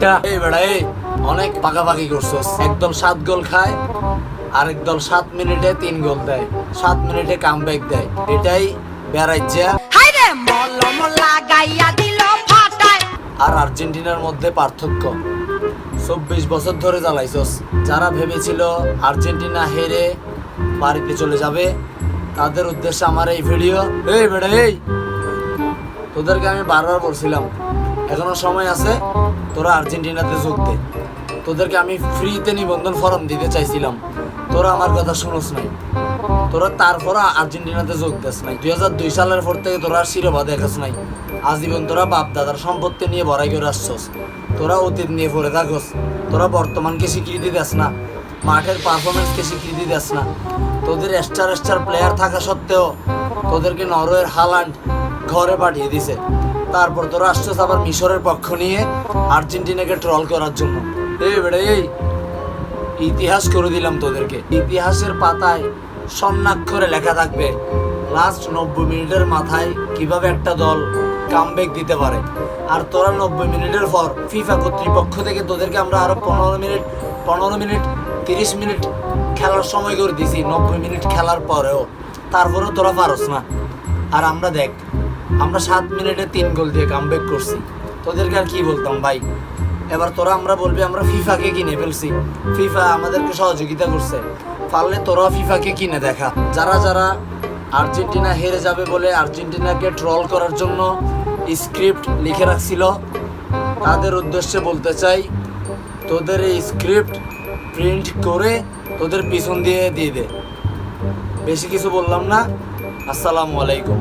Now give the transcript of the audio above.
একটা এই বেড়া এই অনেক পাকাপাকি করছস। একদল 7 গোল খায়, আরেক দল 7 মিনিটে 3 গোল দেয়, 7 মিনিটে কামব্যাক দেয়। এটাই বেড়াইজা আর আর্জেন্টিনার মধ্যে পার্থক্য। 24 বছর ধরে জ্বালাইছস। যারা ভেবেছিল আর্জেন্টিনা হেরে বাড়িতে চলে যাবে, তাদের উদ্দেশ্যে আমার এই ভিডিও। এই বেড়া এই, তোদেরকে আমি বারবার বলছিলাম এখনো সময় আছে, তোরা আর্জেন্টিনাতে যোগ দে। তোদেরকে আমি ফ্রিতে নিবন্ধন ফর্ম দিতে চাইছিলাম, তোরা আমার কথা শুনোস নাই। তোরা তারপর আর্জেন্টিনাতে যোগ দিস নাই। 2002 সালের পর থেকে তোরা আর শিরোপা দেখাস নাই। আজীবন তোরা বাপ দাদার সম্পত্তি নিয়ে বড়াই করে আসছস। তোরা অতীত নিয়ে পড়ে থাকস। তোরা বর্তমানকে স্বীকৃতি দেস না, মাঠের পারফরমেন্সকে স্বীকৃতি দেস না। তোদের স্টার প্লেয়ার থাকা সত্ত্বেও তোদেরকে নরওয়ের হালান্ড ঘরে পাঠিয়ে দিছে। তারপর তোরা আসছস আবার মিশরের পক্ষ নিয়ে আর্জেন্টিনাকে ট্রল করার জন্য। এই বেড়ে এই, ইতিহাস করে দিলাম তোদেরকে। ইতিহাসের পাতায় স্বর্ণাক্ষরে লেখা থাকবে লাস্ট 90 মিনিটের মাথায় কিভাবে একটা দল কামব্যাক দিতে পারে। আর তোরা 90 মিনিটের পর ফিফা কর্তৃপক্ষ থেকে তোদেরকে আমরা আরো 15 মিনিট 30 মিনিট খেলার সময় করে দিছি। 90 মিনিট খেলার পরেও তারপরেও তোরা পারস না। আর আমরা দেখ, আমরা 7 মিনিটে 3 গোল দিয়ে কামব্যাক করছি। তোদেরকে আর কি বলতাম ভাই। এবার তোরা আমরা বলবি আমরা ফিফাকে কিনে ফেলছি, ফিফা আমাদেরকে সহযোগিতা করছে। পারলে তোরা ফিফাকে কিনে দেখা। যারা যারা আর্জেন্টিনা হেরে যাবে বলে আর্জেন্টিনাকে ট্রল করার জন্য স্ক্রিপ্ট লিখে রাখছিল, তাদের উদ্দেশ্যে বলতে চাই, তোদের এই স্ক্রিপ্ট প্রিন্ট করে তোদের পিছন দিয়ে দে। বেশি কিছু বললাম না। আসসালামু আলাইকুম।